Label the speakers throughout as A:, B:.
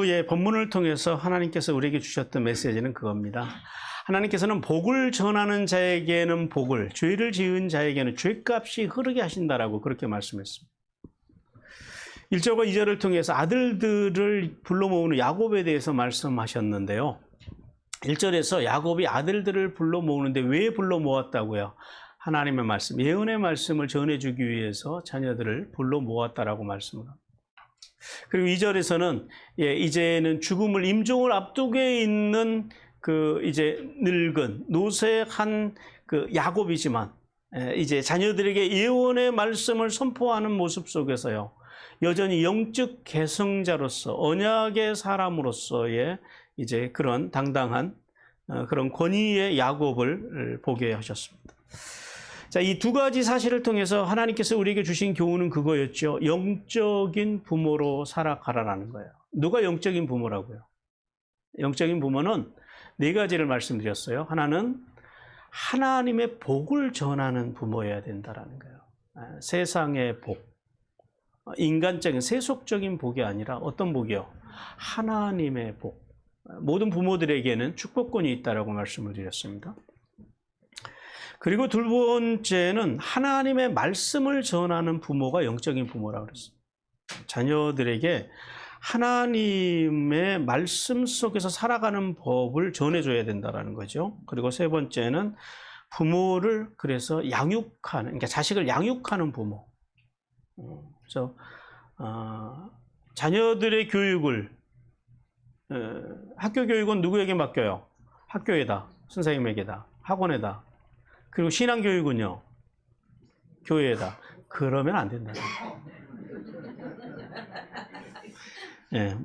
A: 오후에 본문을 통해서 하나님께서 우리에게 주셨던 메시지는 그겁니다. 하나님께서는 복을 전하는 자에게는 복을, 죄를 지은 자에게는 죄값이 흐르게 하신다라고 그렇게 말씀했습니다. 1절과 2절을 통해서 아들들을 불러 모으는 야곱에 대해서 말씀하셨는데요. 1절에서 야곱이 아들들을 불러 모으는데 왜 불러 모았다고요? 하나님의 말씀, 예언의 말씀을 전해주기 위해서 자녀들을 불러 모았다라고 말씀을 합니다. 그리고 2절에서는 이제는 죽음을 임종을 앞두게 있는 이제 늙은 노쇠한 야곱이지만 이제 자녀들에게 예언의 말씀을 선포하는 모습 속에서요. 여전히 영적 계승자로서 언약의 사람으로서의 이제 그런 당당한 그런 권위의 야곱을 보게 하셨습니다. 자, 이 두 가지 사실을 통해서 하나님께서 우리에게 주신 교훈은 그거였죠. 영적인 부모로 살아가라라는 거예요. 누가 영적인 부모라고요? 영적인 부모는 네 가지를 말씀드렸어요. 하나는 하나님의 복을 전하는 부모여야 된다라는 거예요. 세상의 복, 인간적인 세속적인 복이 아니라 어떤 복이요? 하나님의 복. 모든 부모들에게는 축복권이 있다라고 말씀을 드렸습니다. 그리고 두 번째는 하나님의 말씀을 전하는 부모가 영적인 부모라고 그랬어요. 자녀들에게 하나님의 말씀 속에서 살아가는 법을 전해줘야 된다는 거죠. 그리고 세 번째는 부모를 그래서 양육하는, 그러니까 자식을 양육하는 부모. 그래서 자녀들의 교육을 학교 교육은 누구에게 맡겨요? 학교에다, 선생님에게다, 학원에다. 그리고 신앙 교육은요, 교회에다. 그러면 안 된다.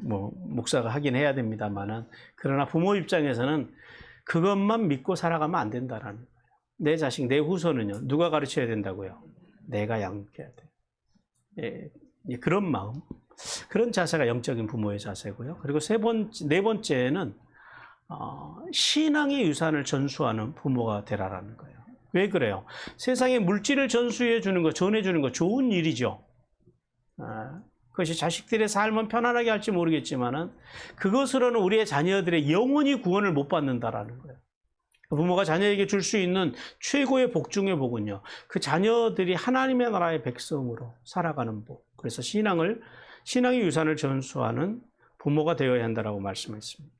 A: 목사가 하긴 해야 됩니다만은, 그러나 부모 입장에서는 그것만 믿고 살아가면 안 된다라는 거예요. 내 자식, 내 후손은요, 누가 가르쳐야 된다고요? 내가 양육해야 돼요. 그런 마음, 그런 자세가 영적인 부모의 자세고요. 그리고 네 번째는 신앙의 유산을 전수하는 부모가 되라라는 거예요. 왜 그래요? 세상에 물질을 전수해 주는 거, 전해 주는 거 좋은 일이죠. 그것이 자식들의 삶은 편안하게 할지 모르겠지만은 그것으로는 우리의 자녀들의 영원히 구원을 못 받는다라는 거예요. 부모가 자녀에게 줄 수 있는 최고의 복 중의 복은요, 그 자녀들이 하나님의 나라의 백성으로 살아가는 복. 그래서 신앙의 유산을 전수하는 부모가 되어야 한다라고 말씀했습니다.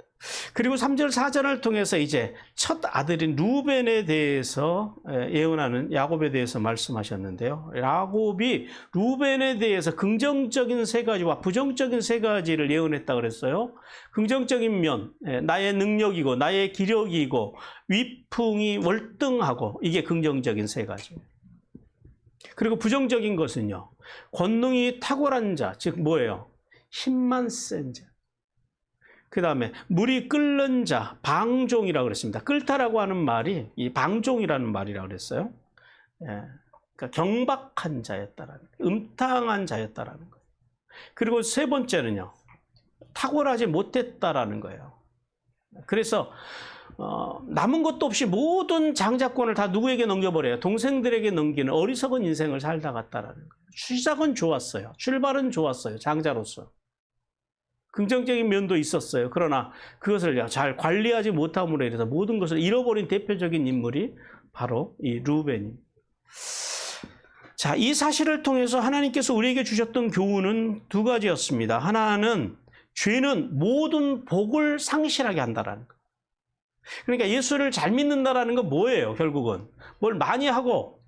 A: 그리고 3절, 4절을 통해서 이제 첫 아들인 루벤에 대해서 예언하는 야곱에 대해서 말씀하셨는데요. 야곱이 루벤에 대해서 긍정적인 세 가지와 부정적인 세 가지를 예언했다고 그랬어요. 긍정적인 면, 나의 능력이고 나의 기력이고 위풍이 월등하고, 이게 긍정적인 세 가지. 그리고 부정적인 것은요, 권능이 탁월한 자, 즉 뭐예요? 힘만 센 자. 그 다음에 물이 끓는 자, 방종이라고 그랬습니다. 끓다라고 하는 말이 이 방종이라는 말이라고 그랬어요. 그러니까 경박한 자였다라는, 음탕한 자였다라는 거예요. 그리고 세 번째는요, 탁월하지 못했다라는 거예요. 그래서 남은 것도 없이 모든 장자권을 다 누구에게 넘겨버려요? 동생들에게 넘기는 어리석은 인생을 살다 갔다라는 거예요. 시작은 좋았어요. 출발은 좋았어요. 장자로서. 긍정적인 면도 있었어요. 그러나 그것을 잘 관리하지 못함으로 인해서 모든 것을 잃어버린 대표적인 인물이 바로 이 루벤입니다. 자, 이 사실을 통해서 하나님께서 우리에게 주셨던 교훈은 두 가지였습니다. 하나는 죄는 모든 복을 상실하게 한다라는 것. 그러니까 예수를 잘 믿는다라는 건 뭐예요? 결국은 뭘 많이 하고,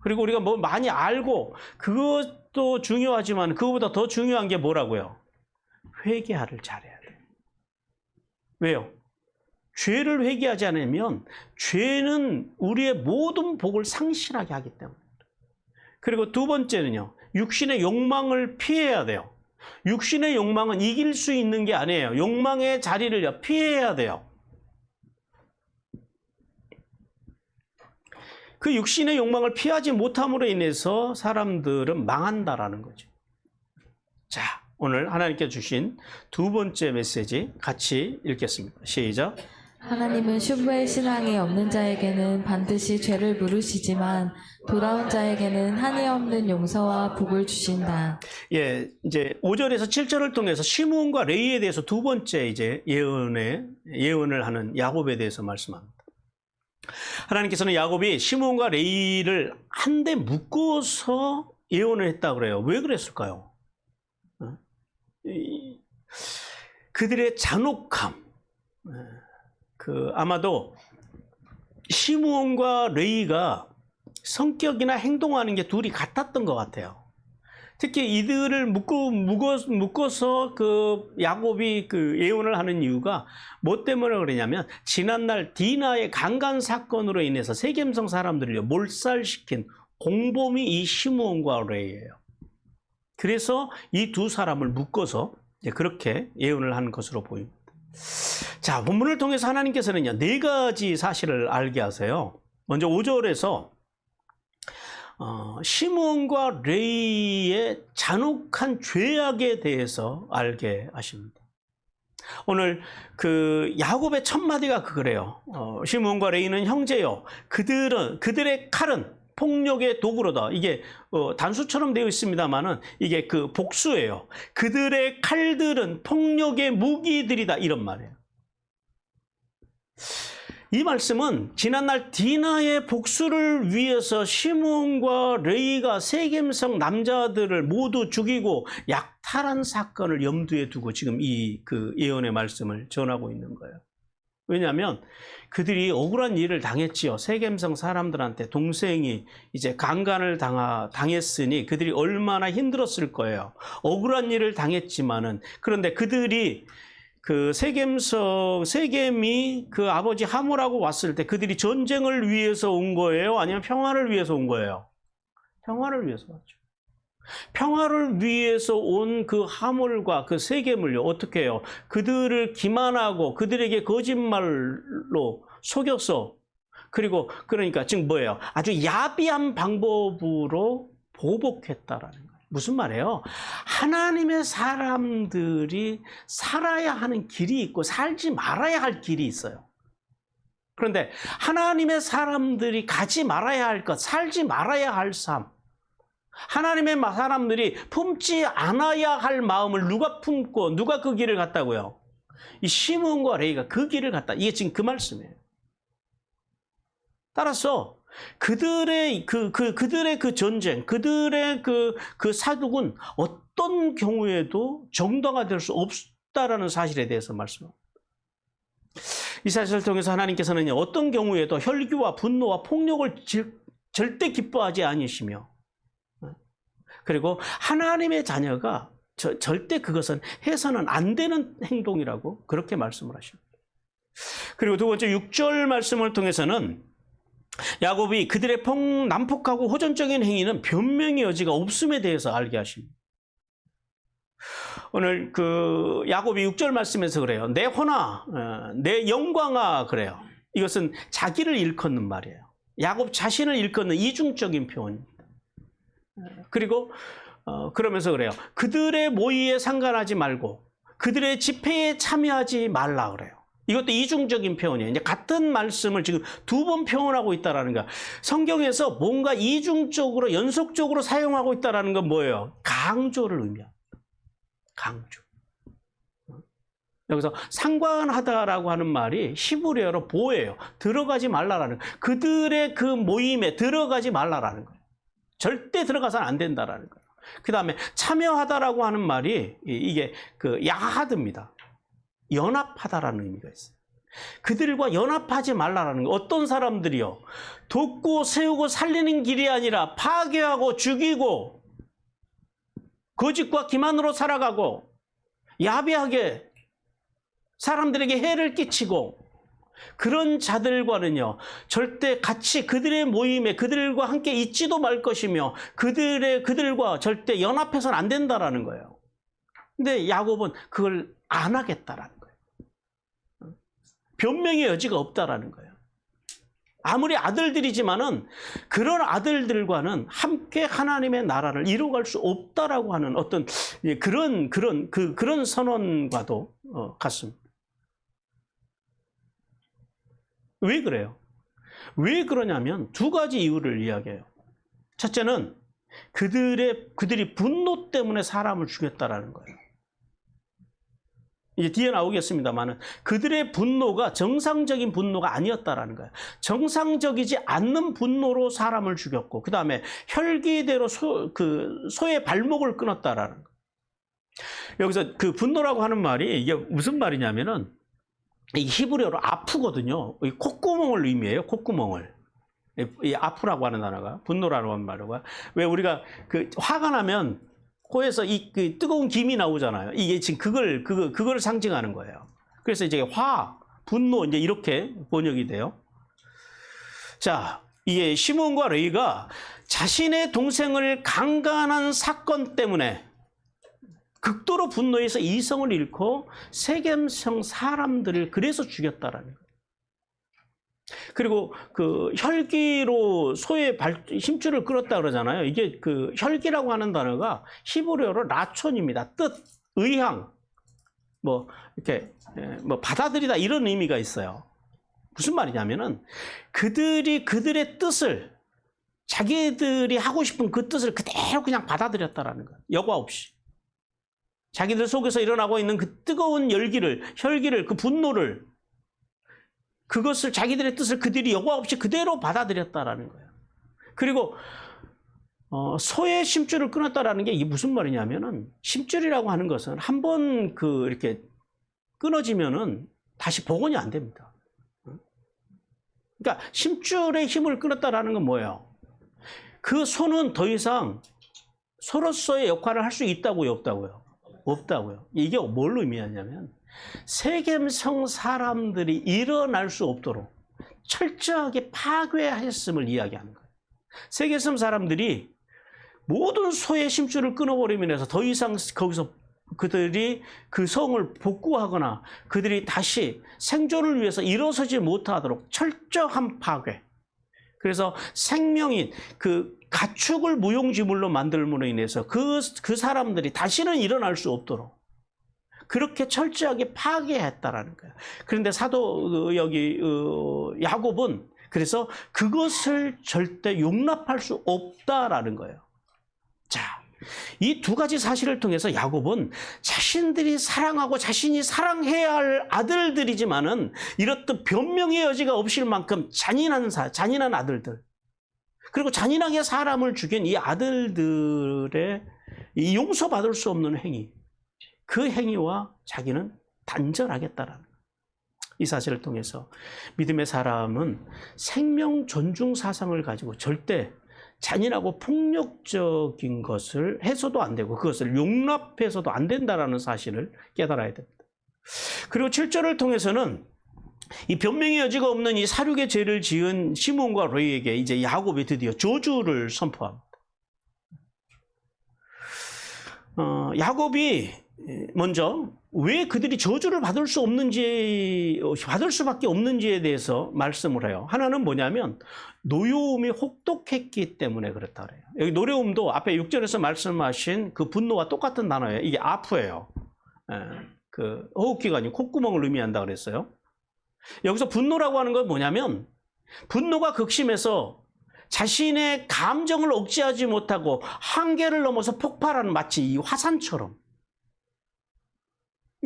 A: 그리고 우리가 뭐 많이 알고, 그것도 중요하지만 그것보다 더 중요한 게 뭐라고요? 회개를 잘해야 돼요. 왜요? 죄를 회개하지 않으면 죄는 우리의 모든 복을 상실하게 하기 때문에. 그리고 두 번째는요, 육신의 욕망을 피해야 돼요. 육신의 욕망은 이길 수 있는 게 아니에요. 욕망의 자리를 피해야 돼요. 그 육신의 욕망을 피하지 못함으로 인해서 사람들은 망한다라는 거죠. 자, 오늘 하나님께 주신 두 번째 메시지 같이 읽겠습니다. 시작.
B: 하나님은 슈브의 신앙이 없는 자에게는 반드시 죄를 물으시지만 돌아온 자에게는 한이 없는 용서와 복을 주신다.
A: 예, 이제 5절에서 7절을 통해서 시므온과 레위에 대해서 두 번째 이제 예언을 하는 야곱에 대해서 말씀합니다. 하나님께서는 야곱이 시므온과 레위를 한데 묶어서 예언을 했다 그래요. 왜 그랬을까요? 그들의 잔혹함, 아마도 시므온과 레위가 성격이나 행동하는 게 둘이 같았던 것 같아요. 특히 이들을 묶어서 야곱이 예언을 하는 이유가 뭐 때문에 그러냐면 지난날 디나의 강간 사건으로 인해서 세겜성 사람들을 몰살시킨 공범이 이 시므온과 레위예요. 그래서 이 두 사람을 묶어서 그렇게 예언을 한 것으로 보입니다. 자, 본문을 통해서 하나님께서는요, 네 가지 사실을 알게 하세요. 먼저 5절에서 시므온과 레위의 잔혹한 죄악에 대해서 알게 하십니다. 오늘 야곱의 첫 마디가 그래요. 시므온과 레위는 형제요. 그들의 칼은 폭력의 도구로다. 이게 단수처럼 되어 있습니다만은 이게 복수예요. 그들의 칼들은 폭력의 무기들이다. 이런 말이에요. 이 말씀은 지난날 디나의 복수를 위해서 시므온과 레위가 세겜성 남자들을 모두 죽이고 약탈한 사건을 염두에 두고 지금 이 예언의 말씀을 전하고 있는 거예요. 왜냐하면 그들이 억울한 일을 당했지요. 세겜성 사람들한테 동생이 이제 강간을 당했으니 그들이 얼마나 힘들었을 거예요. 억울한 일을 당했지만은, 그런데 그들이 세겜이 아버지 하몰하고 왔을 때 그들이 전쟁을 위해서 온 거예요? 아니면 평화를 위해서 온 거예요? 평화를 위해서 왔죠. 평화를 위해서 온 하몰과 세겜을요, 어떻게 해요? 그들을 기만하고 그들에게 거짓말로 속여서, 그러니까 지금 뭐예요? 아주 야비한 방법으로 보복했다라는 거예요. 무슨 말이에요? 하나님의 사람들이 살아야 하는 길이 있고 살지 말아야 할 길이 있어요. 그런데 하나님의 사람들이 가지 말아야 할 것, 살지 말아야 할 삶, 하나님의 사람들이 품지 않아야 할 마음을 누가 품고 누가 그 길을 갔다고요? 이 시므온과 레위가 그 길을 갔다. 이게 지금 그 말씀이에요. 따라서 그들의 전쟁, 그들의 사둑은 어떤 경우에도 정당화 될 수 없다라는 사실에 대해서 말씀합니다. 이 사실을 통해서 하나님께서는 어떤 경우에도 혈기와 분노와 폭력을 절대 기뻐하지 않으시며, 그리고 하나님의 자녀가 절대 그것은 해서는 안 되는 행동이라고 그렇게 말씀을 하십니다. 그리고 두 번째 6절 말씀을 통해서는 야곱이 그들의 난폭하고 호전적인 행위는 변명의 여지가 없음에 대해서 알게 하십니다. 오늘 야곱이 6절 말씀에서 그래요. 내 혼아, 내 영광아, 그래요. 이것은 자기를 일컫는 말이에요. 야곱 자신을 일컫는 이중적인 표현입니다. 그리고 그러면서 그래요. 그들의 모의에 상관하지 말고 그들의 집회에 참여하지 말라 그래요. 이것도 이중적인 표현이에요. 이제 같은 말씀을 지금 두 번 표현하고 있다라는 거야. 성경에서 뭔가 이중적으로 연속적으로 사용하고 있다라는 건 뭐예요? 강조를 의미합니다. 강조. 여기서 상관하다라고 하는 말이 히브리어로 보예요. 들어가지 말라라는 거예요. 그들의 그 모임에 들어가지 말라라는 거예요. 절대 들어가서는 안 된다라는 거예요. 그 다음에 참여하다라고 하는 말이 이게 야하드입니다. 연합하다라는 의미가 있어요. 그들과 연합하지 말라라는 거예요. 어떤 사람들이요? 돕고 세우고 살리는 길이 아니라 파괴하고 죽이고 거짓과 기만으로 살아가고 야비하게 사람들에게 해를 끼치고 그런 자들과는요, 절대 같이 그들의 모임에 그들과 함께 있지도 말 것이며 그들과 절대 연합해서는 안 된다라는 거예요. 근데 야곱은 그걸 안 하겠다라는 거예요. 변명의 여지가 없다라는 거예요. 아무리 아들들이지만은 그런 아들들과는 함께 하나님의 나라를 이루어갈 수 없다라고 하는 어떤 그런 선언과도 같습니다. 왜 그래요? 왜 그러냐면 두 가지 이유를 이야기해요. 첫째는 그들이 분노 때문에 사람을 죽였다라는 거예요. 이제 뒤에 나오겠습니다만은 그들의 분노가 정상적인 분노가 아니었다라는 거예요. 정상적이지 않는 분노로 사람을 죽였고, 그 다음에 혈기대로 소의 발목을 끊었다라는 거예요. 여기서 그 분노라고 하는 말이 이게 무슨 말이냐면은 이 히브리어로 아프거든요. 이 콧구멍을 의미해요. 콧구멍을. 이 아프라고 하는 단어가 분노라고 하는 말이고요. 왜 우리가 그 화가 나면 코에서 그 뜨거운 김이 나오잖아요. 이게 지금 그걸 상징하는 거예요. 그래서 이제 분노 이제 이렇게 번역이 돼요. 자, 이게 시몬과 레위가 자신의 동생을 강간한 사건 때문에 극도로 분노해서 이성을 잃고 세겜성 사람들을 그래서 죽였다라는 거예요. 그리고 그 혈기로 소의 힘줄을 끌었다 그러잖아요. 이게 그 혈기라고 하는 단어가 히브리어로 라촌입니다. 뜻, 의향, 뭐 이렇게 뭐 받아들이다 이런 의미가 있어요. 무슨 말이냐면은 그들의 뜻을 자기들이 하고 싶은 그 뜻을 그대로 그냥 받아들였다라는 거예요. 여과 없이. 자기들 속에서 일어나고 있는 그 뜨거운 혈기를, 그 분노를, 그것을 자기들의 뜻을 그들이 여과 없이 그대로 받아들였다라는 거예요. 그리고 소의 심줄을 끊었다라는 게 이게 무슨 말이냐면은 심줄이라고 하는 것은 한번 이렇게 끊어지면은 다시 복원이 안 됩니다. 그러니까 심줄의 힘을 끊었다라는 건 뭐예요? 그 소는 더 이상 소로서의 역할을 할 수 있다고요, 없다고요? 없다고요. 이게 뭘 의미하냐면 세겜성 사람들이 일어날 수 없도록 철저하게 파괴하였음을 이야기하는 거예요. 세겜성 사람들이 모든 소의 심줄을 끊어버리면서 더 이상 거기서 그들이 그 성을 복구하거나 그들이 다시 생존을 위해서 일어서지 못하도록 철저한 파괴. 그래서 생명인 그 가축을 무용지물로 만들므로 인해서 그 사람들이 다시는 일어날 수 없도록 그렇게 철저하게 파괴했다라는 거예요. 그런데 사도 야곱은 그래서 그것을 절대 용납할 수 없다라는 거예요. 자, 이 두 가지 사실을 통해서 야곱은 자신들이 사랑하고 자신이 사랑해야 할 아들들이지만은 이렇듯 변명의 여지가 없을 만큼 잔인한 아들들, 그리고 잔인하게 사람을 죽인 이 아들들의 이 용서받을 수 없는 행위, 그 행위와 자기는 단절하겠다라는 이 사실을 통해서 믿음의 사람은 생명 존중 사상을 가지고 절대 잔인하고 폭력적인 것을 해서도 안 되고 그것을 용납해서도 안 된다라는 사실을 깨달아야 됩니다. 그리고 7절을 통해서는 이 변명의 여지가 없는 이 살육의 죄를 지은 시몬과 레위에게 이제 야곱이 드디어 저주를 선포합니다. 야곱이 먼저 왜 그들이 저주를 받을 수밖에 없는지에 대해서 말씀을 해요. 하나는 뭐냐면 노여움이 혹독했기 때문에 그렇다 그래요. 여기 노여움도 앞에 6절에서 말씀하신 그 분노와 똑같은 단어예요. 이게 아프예요. 그 호흡기관이 콧구멍을 의미한다 그랬어요. 여기서 분노라고 하는 건 뭐냐면 분노가 극심해서 자신의 감정을 억제하지 못하고 한계를 넘어서 폭발하는 마치 이 화산처럼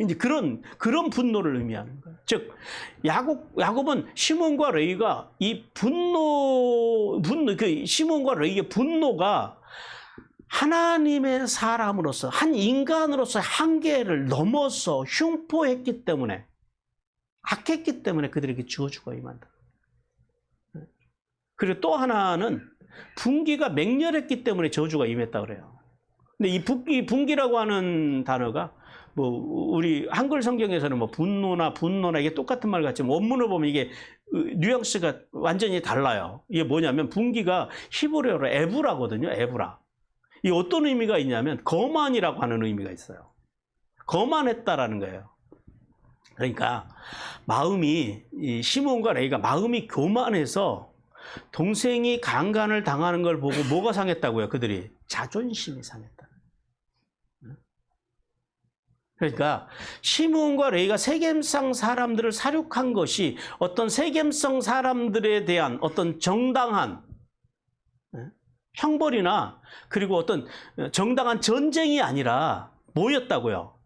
A: 이제 그런 분노를 의미하는 거예요. 즉 야곱은 시몬과 레위가 이 시몬과 레위의 분노가 하나님의 사람으로서 한 인간으로서 한계를 넘어서 흉포했기 때문에 악했기 때문에 그들에게 저주가 임한다. 그리고 또 하나는 분기가 맹렬했기 때문에 저주가 임했다 그래요. 근데 이 분기라고 하는 단어가 뭐 우리 한글 성경에서는 뭐 분노나 이게 똑같은 말 같지만 원문을 보면 이게 뉘앙스가 완전히 달라요. 이게 뭐냐면 분기가 히브리어로 에브라거든요. 에브라. 이 어떤 의미가 있냐면 거만이라고 하는 의미가 있어요. 거만했다라는 거예요. 그러니까 이 시몬과 레위가 마음이 교만해서 동생이 강간을 당하는 걸 보고 뭐가 상했다고요? 그들이 자존심이 상했다. 그러니까 시므온과 레위가 세겜성 사람들을 사륙한 것이 어떤 세겜성 사람들에 대한 어떤 정당한 형벌이나 그리고 어떤 정당한 전쟁이 아니라 뭐였다고요?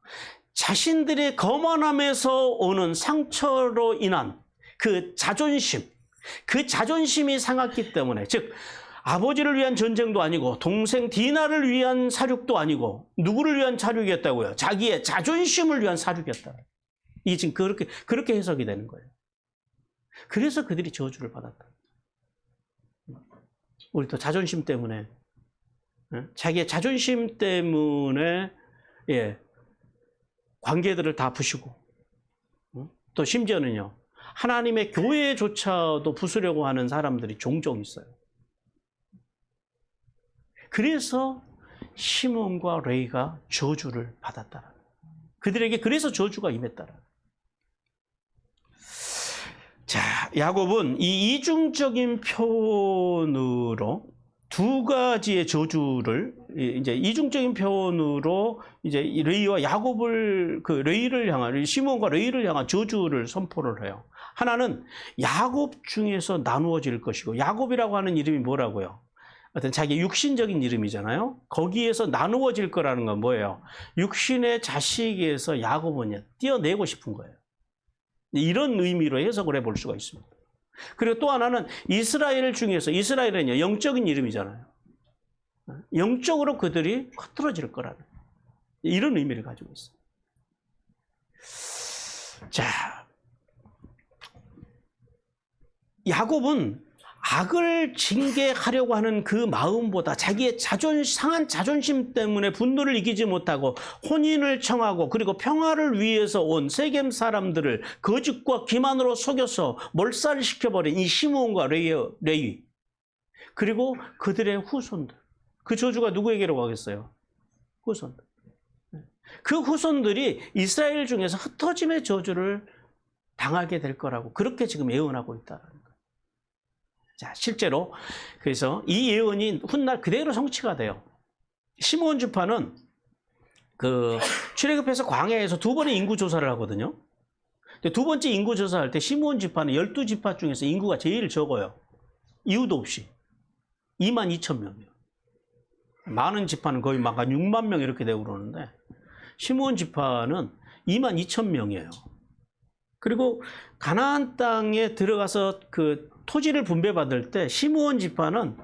A: 자신들의 거만함에서 오는 상처로 인한 그 자존심이 상했기 때문에, 즉 아버지를 위한 전쟁도 아니고 동생 디나를 위한 사륙도 아니고 누구를 위한 사륙이었다고요? 자기의 자존심을 위한 사륙이었다. 이게 지금 그렇게 해석이 되는 거예요. 그래서 그들이 저주를 받았다. 우리도 자존심 때문에, 자기의 자존심 때문에 관계들을 다 부수고, 또 심지어는요 하나님의 교회조차도 부수려고 하는 사람들이 종종 있어요. 그래서 시므온과 레위가 저주를 받았다. 그들에게 그래서 저주가 임했다. 자, 야곱은 이 이중적인 표현으로 두 가지의 저주를, 이제 이중적인 표현으로 이제 레위와 야곱을, 레위를 향한, 시므온과 레위를 향한 저주를 선포를 해요. 하나는 야곱 중에서 나누어질 것이고, 야곱이라고 하는 이름이 뭐라고요? 어떤 자기 육신적인 이름이잖아요. 거기에서 나누어질 거라는 건 뭐예요? 육신의 자식에서 야곱은 떼어내고 싶은 거예요. 이런 의미로 해석을 해볼 수가 있습니다. 그리고 또 하나는 이스라엘 중에서, 이스라엘은요 영적인 이름이잖아요. 영적으로 그들이 흩어질 거라는 이런 의미를 가지고 있어요. 자, 야곱은 악을 징계하려고 하는 그 마음보다 자기의 상한 자존심 때문에 분노를 이기지 못하고 혼인을 청하고 그리고 평화를 위해서 온 세겜 사람들을 거짓과 기만으로 속여서 몰살시켜버린 이 시므온과 레위, 그리고 그들의 후손들, 그 저주가 누구에게로 가겠어요? 후손들. 그 후손들이 이스라엘 중에서 흩어짐의 저주를 당하게 될 거라고 그렇게 지금 예언하고 있다는 거예요. 자, 실제로 그래서 이 예언이 훗날 그대로 성취가 돼요. 시므온 지파는 그 출애굽해서 광야에서 두 번의 인구 조사를 하거든요. 근데 두 번째 인구 조사할 때 시므온 지파는 12지파 중에서 인구가 제일 적어요. 이유도 없이 22,000명이에요. 많은 지파는 거의 막 6만 명 이렇게 되고 그러는데 시므온 지파는 22,000명이에요. 그리고 가나안 땅에 들어가서 그 토지를 분배받을 때 시므온 지파는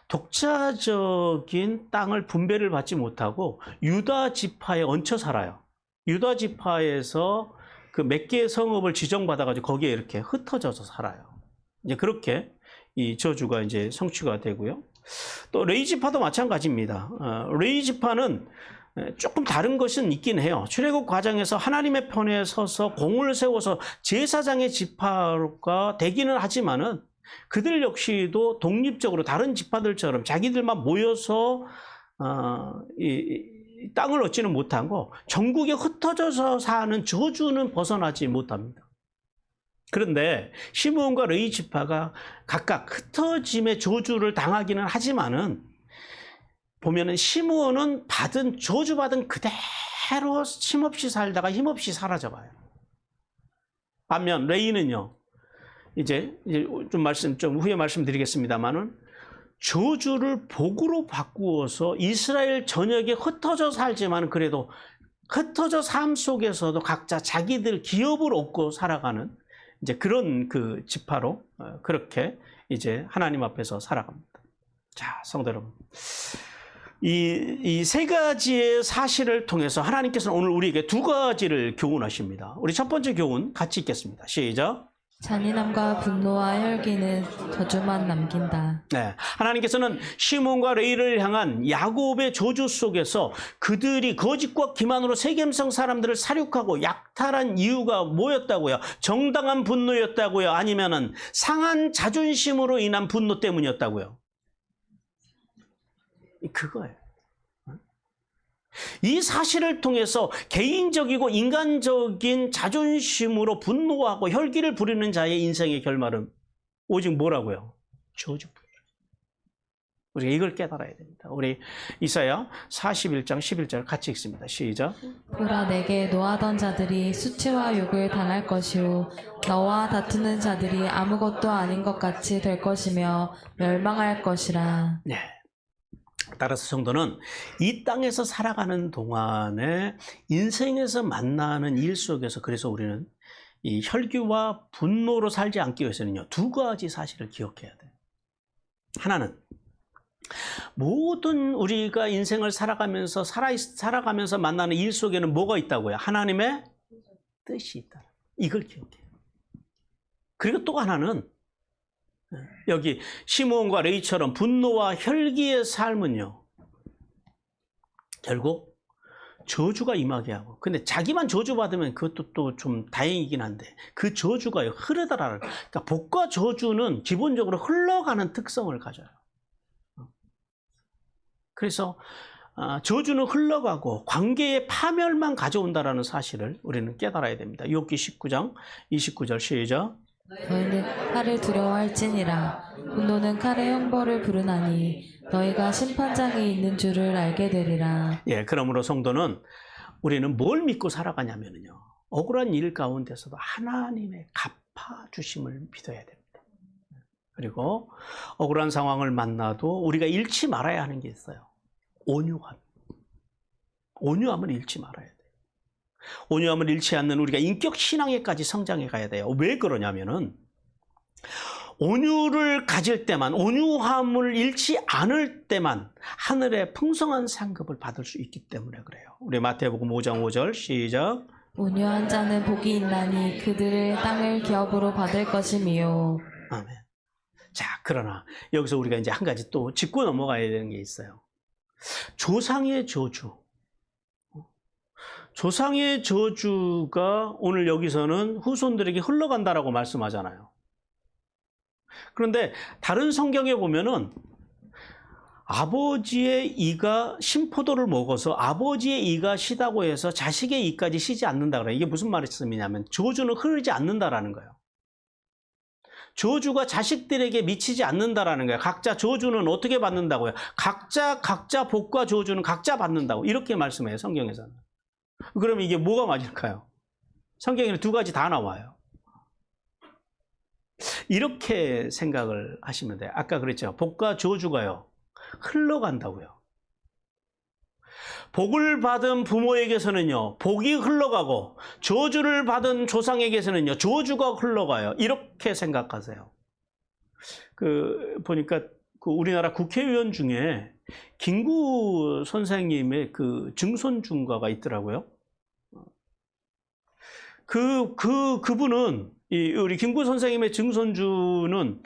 A: 독자적인 땅을 분배를 받지 못하고 유다 지파에 얹혀 살아요. 유다 지파에서 그 몇 개의 성읍을 지정받아가지고 거기에 이렇게 흩어져서 살아요. 이제 그렇게 이 저주가 이제 성취가 되고요. 또 레위 지파도 마찬가지입니다. 레위 지파는 조금 다른 것은 있긴 해요. 출애굽 과정에서 하나님의 편에 서서 공을 세워서 제사장의 지파가 되기는 하지만은 그들 역시도 독립적으로 다른 지파들처럼 자기들만 모여서 이 땅을 얻지는 못하고 전국에 흩어져서 사는 저주는 벗어나지 못합니다. 그런데 시므온과 레위 지파가 각각 흩어짐의 저주를 당하기는 하지만은 보면은 시므온은 저주받은 그대로 힘없이 살다가 힘없이 사라져가요. 반면 레위는요, 이제 좀 후에 말씀드리겠습니다만은 저주를 복으로 바꾸어서 이스라엘 전역에 흩어져 살지만 그래도 흩어져 삶 속에서도 각자 자기들 기업을 얻고 살아가는 이제 그런 그 지파로 그렇게 이제 하나님 앞에서 살아갑니다. 자, 성도 여러분. 이 세 가지의 사실을 통해서 하나님께서는 오늘 우리에게 두 가지를 교훈하십니다. 우리 첫 번째 교훈 같이 읽겠습니다. 시작.
B: 잔인함과 분노와 혈기는 저주만 남긴다.
A: 네, 하나님께서는 시몬과 레위를 향한 야곱의 저주 속에서 그들이 거짓과 기만으로 세겜성 사람들을 사륙하고 약탈한 이유가 뭐였다고요? 정당한 분노였다고요? 아니면은 상한 자존심으로 인한 분노 때문이었다고요? 그거예요. 이 사실을 통해서 개인적이고 인간적인 자존심으로 분노하고 혈기를 부리는 자의 인생의 결말은 오직 뭐라고요? 저주뿐이에요. 우리가 이걸 깨달아야 됩니다. 우리 이사야 41장 11절 같이 읽습니다. 시작.
B: 보라 내게 노하던 자들이 수치와 욕을 당할 것이요 너와 다투는 자들이 아무것도 아닌 것 같이 될 것이며 멸망할 것이라.
A: 네. 따라서 성도는 이 땅에서 살아가는 동안에 인생에서 만나는 일 속에서 그래서 우리는 이 혈기와 분노로 살지 않기 위해서는요, 두 가지 사실을 기억해야 돼요. 하나는 모든 우리가 인생을 살아가면서 살아가면서 만나는 일 속에는 뭐가 있다고요? 하나님의 뜻이 있다. 이걸 기억해요. 그리고 또 하나는 여기 시므온과 레위처럼 분노와 혈기의 삶은요, 결국 저주가 임하게 하고, 근데 자기만 저주받으면 그것도 또 좀 다행이긴 한데 그 저주가 흐르다라는, 그러니까 복과 저주는 기본적으로 흘러가는 특성을 가져요. 그래서 저주는 흘러가고 관계의 파멸만 가져온다라는 사실을 우리는 깨달아야 됩니다. 욥기 19장 29절 시작.
B: 너희는 칼을 두려워할지니라. 분노는 칼의 형벌을 부르나니 너희가 심판장에 있는 줄을 알게 되리라.
A: 예, 그러므로 성도는 우리는 뭘 믿고 살아가냐면요, 억울한 일 가운데서도 하나님의 갚아주심을 믿어야 됩니다. 그리고 억울한 상황을 만나도 우리가 잃지 말아야 하는 게 있어요. 온유함. 온유함을 잃지 말아야 돼요. 온유함을 잃지 않는 우리가 인격 신앙에까지 성장해 가야 돼요. 왜 그러냐면은 온유를 가질 때만, 온유함을 잃지 않을 때만 하늘의 풍성한 상급을 받을 수 있기 때문에 그래요. 우리 마태복음 5장 5절 시작.
B: 온유한 자는 복이 있나니 그들의 땅을 기업으로 받을 것이미요.
A: 아멘. 자, 그러나 여기서 우리가 이제 한 가지 또 짚고 넘어가야 되는 게 있어요. 조상의 저주. 조상의 저주가 오늘 여기서는 후손들에게 흘러간다라고 말씀하잖아요. 그런데 다른 성경에 보면은 아버지의 이가 신포도를 먹어서 아버지의 이가 시다고 해서 자식의 이까지 시지 않는다 그래요. 이게 무슨 말씀이냐면 저주는 흐르지 않는다라는 거예요. 저주가 자식들에게 미치지 않는다라는 거예요. 각자 저주는 어떻게 받는다고요? 각자 복과 저주는 각자 받는다고 이렇게 말씀해요, 성경에서는. 그러면 이게 뭐가 맞을까요? 성경에는 두 가지 다 나와요. 이렇게 생각을 하시면 돼요. 아까 그랬죠. 복과 저주가요, 흘러간다고요. 복을 받은 부모에게서는요, 복이 흘러가고 저주를 받은 조상에게서는요, 저주가 흘러가요. 이렇게 생각하세요. 보니까 우리나라 국회의원 중에 김구 선생님의 증손주가가 있더라고요. 그분은, 우리 김구 선생님의 증손주는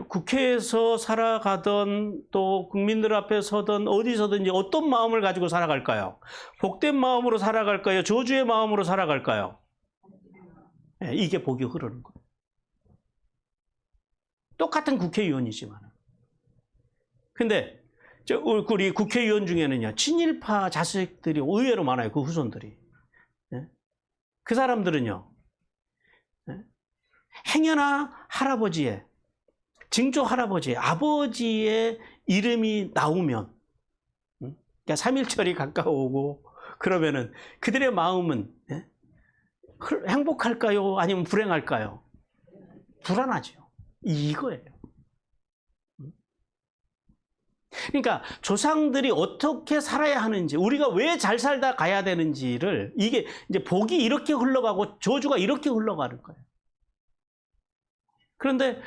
A: 국회에서 살아가던 또 국민들 앞에 서던 어디서든지 어떤 마음을 가지고 살아갈까요? 복된 마음으로 살아갈까요? 저주의 마음으로 살아갈까요? 이게 복이 흐르는 거예요. 똑같은 국회의원이지만. 근데 우리 국회의원 중에는요, 친일파 자식들이 의외로 많아요. 그 후손들이. 그 사람들은요, 행여나 할아버지의, 증조 할아버지의, 아버지의 이름이 나오면, 그러니까 3.1절이 가까워오고, 그러면은 그들의 마음은 행복할까요? 아니면 불행할까요? 불안하죠. 이거예요. 그러니까 조상들이 어떻게 살아야 하는지, 우리가 왜 잘 살다 가야 되는지를, 이게 이제 복이 이렇게 흘러가고 저주가 이렇게 흘러가는 거예요. 그런데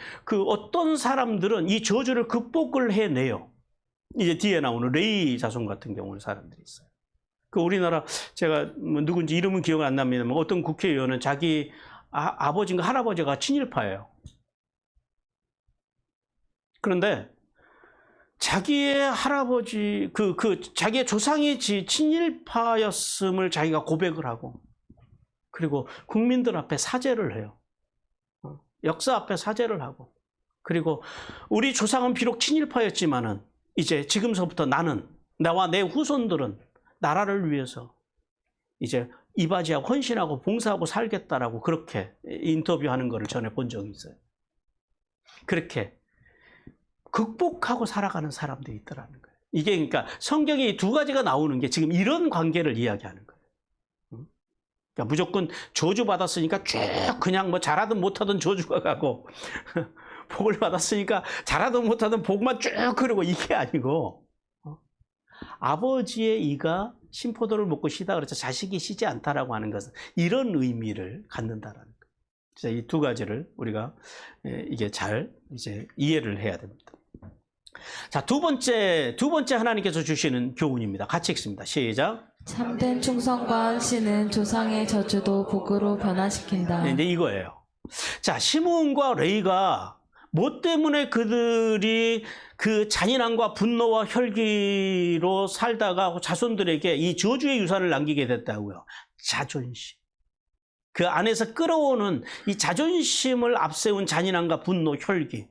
A: 어떤 사람들은 이 저주를 극복을 해내요. 이제 뒤에 나오는 레위 자손 같은 경우는 사람들이 있어요. 우리나라, 제가 누군지 이름은 기억 안 납니다만 어떤 국회의원은 자기 아버지인가 할아버지가 친일파예요. 그런데 자기의 할아버지, 자기의 조상이 친일파였음을 자기가 고백을 하고, 그리고 국민들 앞에 사죄를 해요. 역사 앞에 사죄를 하고, 그리고 우리 조상은 비록 친일파였지만은 이제 지금서부터 나와 내 후손들은 나라를 위해서 이제 이바지하고 헌신하고 봉사하고 살겠다라고 그렇게 인터뷰하는 것을 전에 본 적이 있어요. 그렇게 극복하고 살아가는 사람들이 있더라는 거예요. 이게 그러니까 성경에 두 가지가 나오는 게 지금 이런 관계를 이야기하는 거예요. 그러니까 무조건 저주 받았으니까 쭉 그냥 뭐 잘하든 못하든 저주가 가고 복을 받았으니까 잘하든 못하든 복만 쭉 흐르고 이게 아니고 아버지의 이가 신포도를 먹고 쉬다 그래서 자식이 쉬지 않다라고 하는 것은 이런 의미를 갖는다라는 거예요. 이 두 가지를 우리가 이게 잘 이제 이해를 해야 됩니다. 자, 두 번째 하나님께서 주시는 교훈입니다. 같이 읽습니다. 시작.
B: 참된 충성과 헌신은 조상의 저주도 복으로 변화시킨다.
A: 네, 이제 이거예요. 자, 시므온과 레위가 뭐 때문에 그들이 그 잔인함과 분노와 혈기로 살다가 자손들에게 이 저주의 유산을 남기게 됐다고요. 자존심. 그 안에서 끌어오는 이 자존심을 앞세운 잔인함과 분노, 혈기.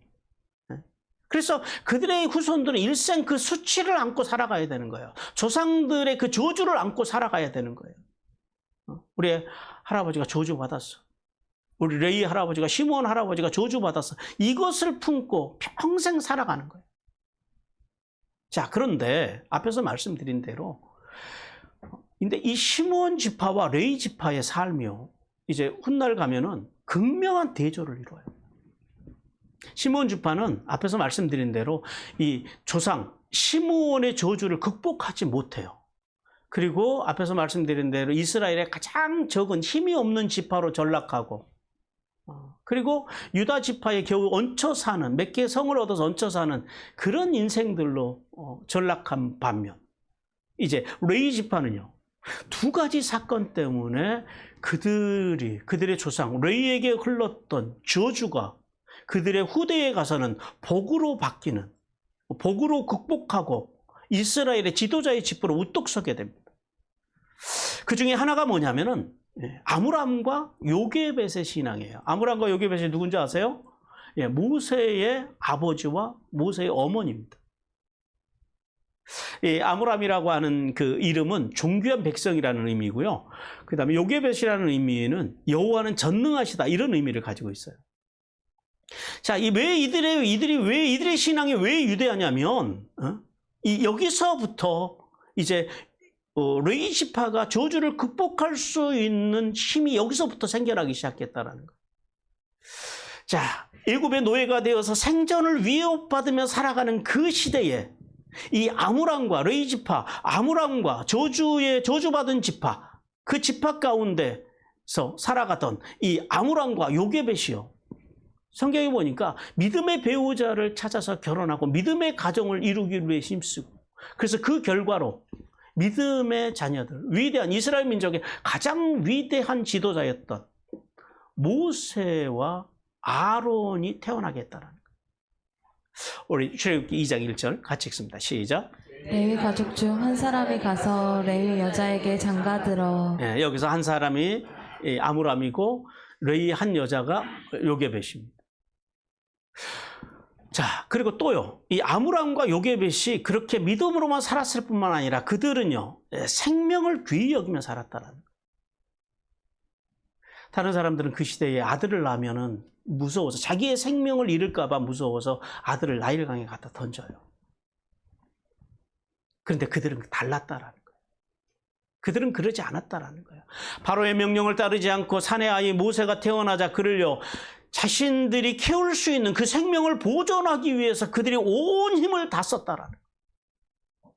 A: 그래서 그들의 후손들은 일생 그 수치를 안고 살아가야 되는 거예요. 조상들의 그 저주를 안고 살아가야 되는 거예요. 우리 할아버지가 저주받았어. 우리 레위 할아버지가, 시므온 할아버지가 저주받았어. 이것을 품고 평생 살아가는 거예요. 자, 그런데 앞에서 말씀드린 대로 근데 이 시므온 지파와 레위 지파의 삶이요. 이제 훗날 가면은 극명한 대조를 이루어요. 시므온 지파는 앞에서 말씀드린 대로 이 조상 시므온의 저주를 극복하지 못해요. 그리고 앞에서 말씀드린 대로 이스라엘의 가장 적은 힘이 없는 지파로 전락하고 그리고 유다 지파에 겨우 얹혀 사는 몇 개의 성을 얻어서 얹혀 사는 그런 인생들로 전락한 반면 이제 레위 지파는요. 두 가지 사건 때문에 그들의 조상 레위에게 흘렀던 저주가 그들의 후대에 가서는 복으로 바뀌는, 복으로 극복하고 이스라엘의 지도자의 집으로 우뚝 서게 됩니다. 그 중에 하나가 뭐냐면은 아므람과 요게벳의 신앙이에요. 아므람과 요게벳이 누군지 아세요? 모세의 아버지와 모세의 어머니입니다. 아므람이라고 하는 그 이름은 존귀한 백성이라는 의미고요. 그 다음에 요게벳이라는 의미는 여호와는 전능하시다 이런 의미를 가지고 있어요. 자, 이들의 신앙이 왜 유대하냐면 여기서부터 이제 레위 지파가 저주를 극복할 수 있는 힘이 여기서부터 생겨나기 시작했다라는 거예요. 자, 애굽의 노예가 되어서 생존을 위협받으며 살아가는 그 시대에 이 아므람과 레위 지파, 아므람과 저주받은 지파, 그 지파 가운데서 살아가던 이 아므람과 요게벳이요. 성경에 보니까 믿음의 배우자를 찾아서 결혼하고 믿음의 가정을 이루기 위해 힘쓰고 그래서 그 결과로 믿음의 자녀들, 위대한 이스라엘 민족의 가장 위대한 지도자였던 모세와 아론이 태어나게 했다는 거예요. 우리 출애굽기 2장 1절 같이 읽습니다. 시작.
B: 레위 가족 중 한 사람이 가서 레위 여자에게 장가들어.
A: 여기서 한 사람이 아므람이고 레위 한 여자가 요게벳입니다. 자, 그리고 또요. 이 아므람과 요게벳이 그렇게 믿음으로만 살았을 뿐만 아니라 그들은요. 생명을 귀히 여기며 살았다는 거예요. 다른 사람들은 그 시대에 아들을 낳으면은 무서워서 자기의 생명을 잃을까 봐 무서워서 아들을 나일강에 갖다 던져요. 그런데 그들은 달랐다라는 거예요. 그들은 그러지 않았다라는 거예요. 바로의 명령을 따르지 않고 사내 아이 모세가 태어나자 그를요. 자신들이 키울 수 있는 그 생명을 보존하기 위해서 그들이 온 힘을 다 썼다라는 거예요.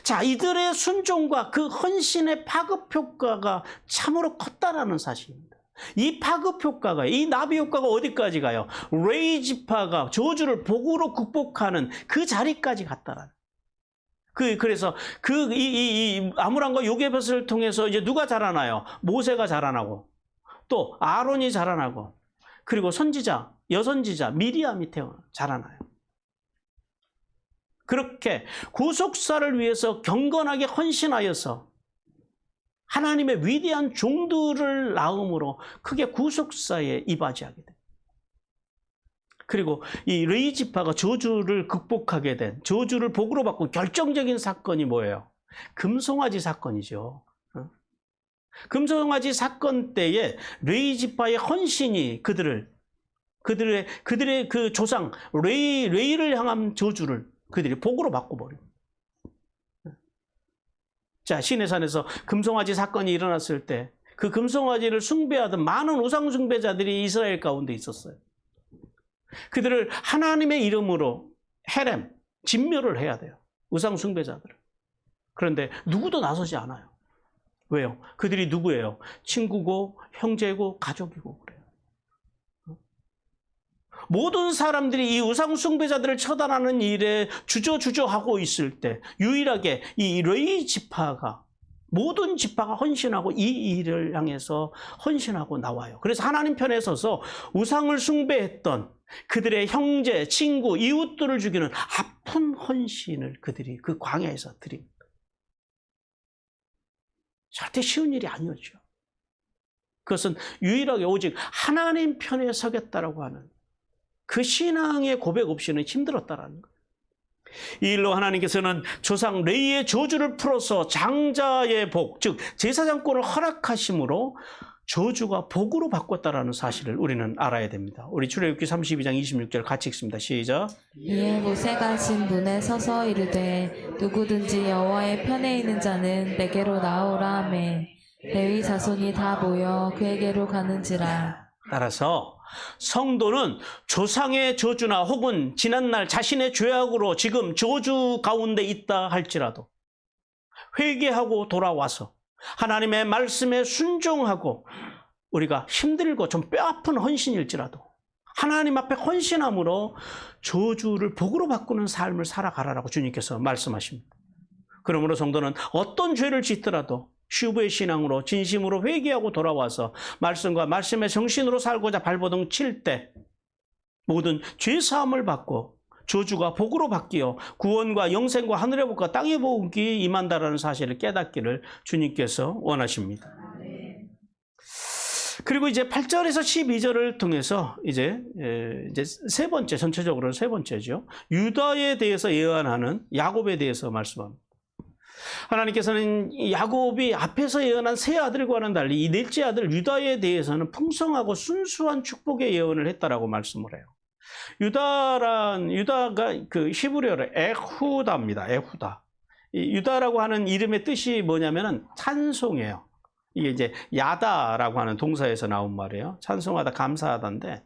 A: 자, 이들의 순종과 그 헌신의 파급 효과가 참으로 컸다라는 사실입니다. 이 파급 효과가, 이 나비 효과가 어디까지 가요? 레위 지파가 저주를 복으로 극복하는 그 자리까지 갔다라는 거예요. 그래서 이 아므람과 요게벳을 통해서 이제 누가 자라나요? 모세가 자라나고 또 아론이 자라나고 그리고 선지자, 여선지자 미리암이 자라나요. 그렇게 구속사를 위해서 경건하게 헌신하여서 하나님의 위대한 종들을 낳음으로 크게 구속사에 이바지하게 됩니다. 그리고 이 레위 지파가 저주를 극복하게 된, 저주를 복으로 바꾼 결정적인 사건이 뭐예요? 금송아지 사건이죠. 금송아지 사건 때에 레위 지파의 헌신이 그들을 그들의 그 조상 레이를 향한 저주를 그들이 복으로 바꿔버려요. 자, 시내산에서 금송아지 사건이 일어났을 때 그 금송아지를 숭배하던 많은 우상 숭배자들이 이스라엘 가운데 있었어요. 그들을 하나님의 이름으로 헤렘, 진멸을 해야 돼요. 우상 숭배자들을. 그런데 누구도 나서지 않아요. 왜요? 그들이 누구예요? 친구고 형제고 가족이고 그래요. 모든 사람들이 이 우상 숭배자들을 처단하는 일에 주저하고 있을 때 유일하게 이 레위 지파가 모든 지파가 헌신하고 이 일을 향해서 헌신하고 나와요. 그래서 하나님 편에 서서 우상을 숭배했던 그들의 형제, 친구, 이웃들을 죽이는 아픈 헌신을 그들이 그 광야에서 드립니다. 절대 쉬운 일이 아니었죠. 그것은 유일하게 오직 하나님 편에 서겠다라고 하는 그 신앙의 고백 없이는 힘들었다라는 거예요. 이 일로 하나님께서는 조상 레이의 저주를 풀어서 장자의 복, 즉 제사장권을 허락하심으로 저주가 복으로 바꿨다라는 사실을 우리는 알아야 됩니다. 우리 출애굽기 32장 26절 같이 읽습니다. 시작.
B: 이에 모세가 진 문에 서서 이르되 누구든지 여호와의 편에 있는 자는 내게로 나오라 하매 레위 자손이 다 모여 그에게로 가는지라.
A: 따라서 성도는 조상의 저주나 혹은 지난날 자신의 죄악으로 지금 저주 가운데 있다 할지라도 회개하고 돌아와서 하나님의 말씀에 순종하고 우리가 힘들고 좀 뼈아픈 헌신일지라도 하나님 앞에 헌신함으로 저주를 복으로 바꾸는 삶을 살아가라라고 주님께서 말씀하십니다. 그러므로 성도는 어떤 죄를 짓더라도 슈브의 신앙으로 진심으로 회개하고 돌아와서 말씀과 말씀의 정신으로 살고자 발버둥 칠 때 모든 죄사함을 받고 저주가 복으로 바뀌어 구원과 영생과 하늘의 복과 땅의 복이 임한다라는 사실을 깨닫기를 주님께서 원하십니다. 그리고 이제 8절에서 12절을 통해서 이제 세 번째, 전체적으로는 세 번째죠. 유다에 대해서 예언하는 야곱에 대해서 말씀합니다. 하나님께서는 야곱이 앞에서 예언한 세 아들과는 달리 이 넷째 아들 유다에 대해서는 풍성하고 순수한 축복의 예언을 했다라고 말씀을 해요. 유다가 그 히브리어로 에후다입니다. 에후다. 이 유다라고 하는 이름의 뜻이 뭐냐면은 찬송이에요. 이게 이제 야다라고 하는 동사에서 나온 말이에요. 찬송하다, 감사하다인데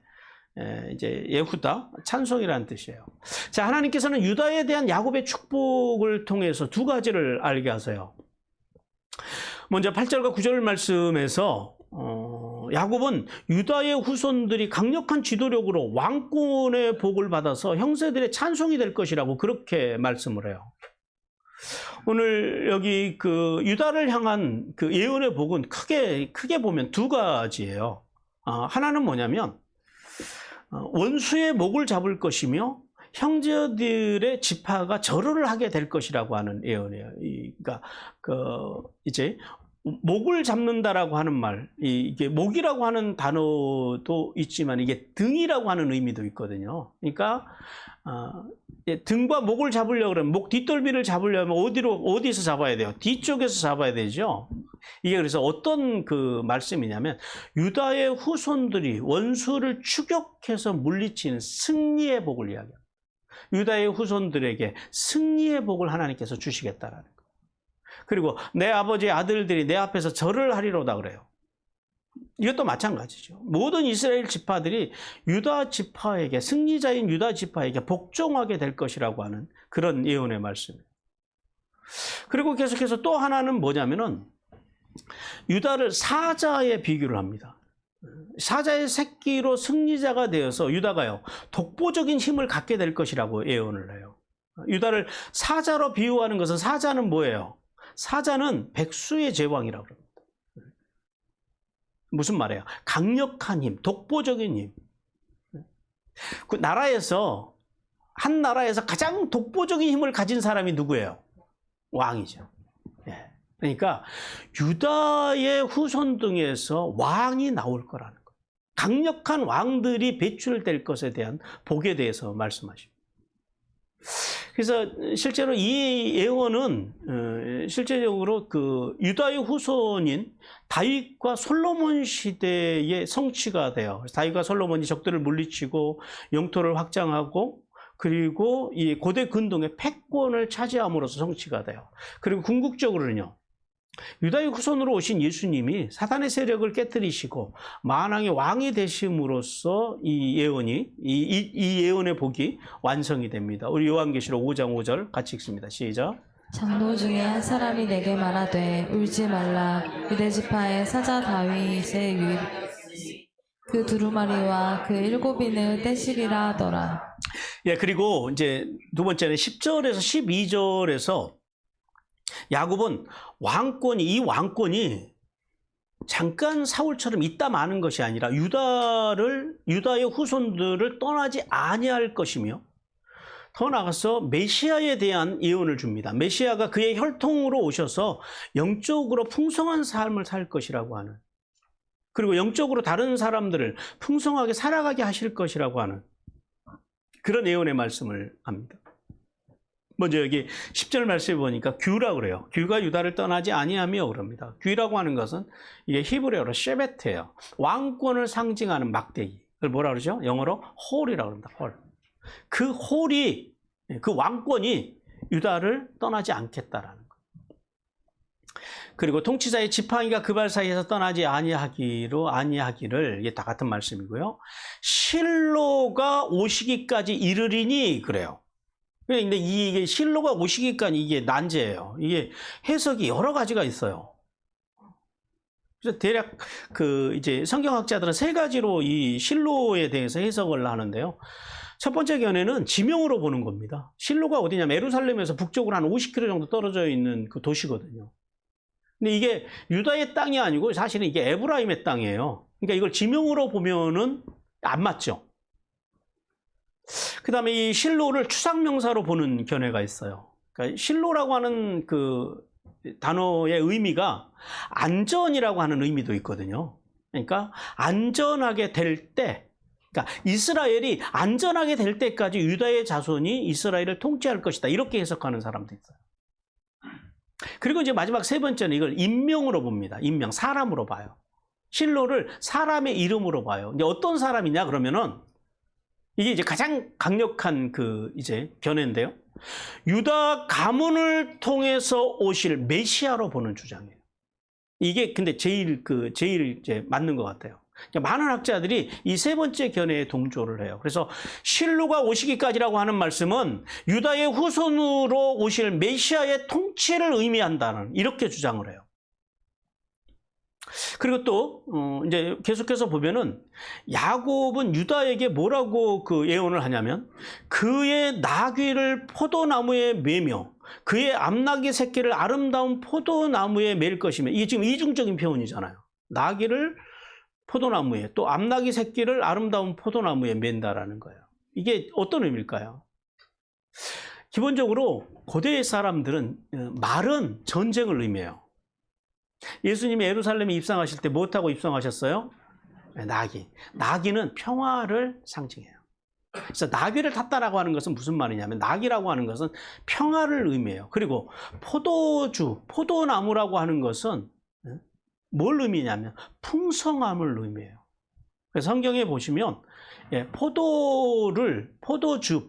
A: 이제 예후다, 찬송이라는 뜻이에요. 자, 하나님께서는 유다에 대한 야곱의 축복을 통해서 두 가지를 알게 하세요. 먼저 8절과 9절 말씀에서 야곱은 유다의 후손들이 강력한 지도력으로 왕권의 복을 받아서 형제들의 찬송이 될 것이라고 그렇게 말씀을 해요. 오늘 여기 그 유다를 향한 그 예언의 복은 크게 보면 두 가지예요. 하나는 뭐냐면 원수의 목을 잡을 것이며 형제들의 지파가 절호를 하게 될 것이라고 하는 예언이에요. 그러니까 이제 목을 잡는다라고 하는 말, 이게 목이라고 하는 단어도 있지만 이게 등이라고 하는 의미도 있거든요. 그러니까 등과 목을 잡으려고 그러면 목 뒷덜미를 잡으려면 어디서 잡아야 돼요? 뒤쪽에서 잡아야 되죠. 이게 그래서 어떤 그 말씀이냐면 유다의 후손들이 원수를 추격해서 물리치는 승리의 복을 이야기합니다. 유다의 후손들에게 승리의 복을 하나님께서 주시겠다라는 거예요. 그리고 내 아버지의 아들들이 내 앞에서 절을 하리로다 그래요. 이것도 마찬가지죠. 모든 이스라엘 지파들이 유다 지파에게, 승리자인 유다 지파에게 복종하게 될 것이라고 하는 그런 예언의 말씀이에요. 그리고 계속해서 또 하나는 뭐냐면은 유다를 사자에 비교를 합니다. 사자의 새끼로 승리자가 되어서 유다가요 독보적인 힘을 갖게 될 것이라고 예언을 해요. 유다를 사자로 비유하는 것은, 사자는 뭐예요? 사자는 백수의 제왕이라고 합니다. 무슨 말이에요? 강력한 힘, 독보적인 힘. 그 나라에서, 한 나라에서 가장 독보적인 힘을 가진 사람이 누구예요? 왕이죠. 예. 그러니까 유다의 후손 등에서 왕이 나올 거라는 거예요. 강력한 왕들이 배출될 것에 대한 복에 대해서 말씀하십니다. 그래서 실제로 이 예언은 실제적으로 그 유다의 후손인 다윗과 솔로몬 시대의 성취가 돼요. 다윗과 솔로몬이 적들을 물리치고 영토를 확장하고 그리고 이 고대 근동의 패권을 차지함으로써 성취가 돼요. 그리고 궁극적으로는요. 유다의 후손으로 오신 예수님이 사단의 세력을 깨뜨리시고 만왕의 왕이 되심으로써 이 예언이 이 예언의 복이 완성이 됩니다. 우리 요한계시록 5장 5절 같이 읽습니다. 시작.
B: 장로 중에 한 사람이 내게 말하되 울지 말라. 유대 지파의 사자 다윗의 그 두루마리와 그 7인을 떼시리라 하더라.
A: 예, 그리고 이제 두 번째는 10절에서 12절에서 야곱은 이 왕권이 잠깐 사울처럼 있다 마는 것이 아니라 유다의 후손들을 떠나지 아니할 것이며 더 나아가서 메시아에 대한 예언을 줍니다. 메시아가 그의 혈통으로 오셔서 영적으로 풍성한 삶을 살 것이라고 하는, 그리고 영적으로 다른 사람들을 풍성하게 살아가게 하실 것이라고 하는 그런 예언의 말씀을 합니다. 먼저 여기 10절 말씀에 보니까 규라고 그래요. 규가 유다를 떠나지 아니하며 그럽니다. 규라고 하는 것은 이게 히브리어로 쉐베트예요. 왕권을 상징하는 막대기. 그걸 뭐라 그러죠? 영어로 홀이라고 합니다. 홀. 그 홀이, 그 왕권이 유다를 떠나지 않겠다라는 거예요. 그리고 통치자의 지팡이가 그 발 사이에서 떠나지 아니하기를 이게 다 같은 말씀이고요. 실로가 오시기까지 이르리니 그래요. 근데 이게 실로가 오시기까지 이게 난제예요. 이게 해석이 여러 가지가 있어요. 그래서 대략 이제 성경학자들은 세 가지로 이 실로에 대해서 해석을 하는데요. 첫 번째 견해는 지명으로 보는 겁니다. 실로가 어디냐면 예루살렘에서 북쪽으로 한 50km 정도 떨어져 있는 그 도시거든요. 근데 이게 유다의 땅이 아니고 사실은 이게 에브라임의 땅이에요. 그러니까 이걸 지명으로 보면은 안 맞죠. 그 다음에 이 실로를 추상명사로 보는 견해가 있어요. 그러니까 실로라고 하는 그 단어의 의미가 안전이라고 하는 의미도 있거든요. 그러니까 안전하게 될 때, 그러니까 이스라엘이 안전하게 될 때까지 유다의 자손이 이스라엘을 통치할 것이다. 이렇게 해석하는 사람도 있어요. 그리고 이제 마지막 세 번째는 이걸 인명으로 봅니다. 인명, 사람으로 봐요. 실로를 사람의 이름으로 봐요. 근데 어떤 사람이냐 그러면은 이게 이제 가장 강력한 이제 견해인데요. 유다 가문을 통해서 오실 메시아로 보는 주장이에요. 이게 근데 제일 이제 맞는 것 같아요. 많은 학자들이 이 세 번째 견해에 동조를 해요. 그래서 실로가 오시기까지라고 하는 말씀은 유다의 후손으로 오실 메시아의 통치를 의미한다는 이렇게 주장을 해요. 그리고 또 이제 계속해서 보면은 야곱은 유다에게 뭐라고 예언을 하냐면 그의 나귀를 포도나무에 매며 그의 암나귀 새끼를 아름다운 포도나무에 맬 것이며, 이게 지금 이중적인 표현이잖아요. 나귀를 포도나무에, 또 암나귀 새끼를 아름다운 포도나무에 맨다라는 거예요. 이게 어떤 의미일까요? 기본적으로 고대 사람들은 말은 전쟁을 의미해요. 예수님이 예루살렘에 입성하실 때 무엇하고 입성하셨어요? 나귀. 나귀는 평화를 상징해요. 그래서 나귀를 탔다라고 하는 것은 무슨 말이냐면 나귀라고 하는 것은 평화를 의미해요. 그리고 포도나무라고 하는 것은 뭘 의미냐면 풍성함을 의미해요. 그래서 성경에 보시면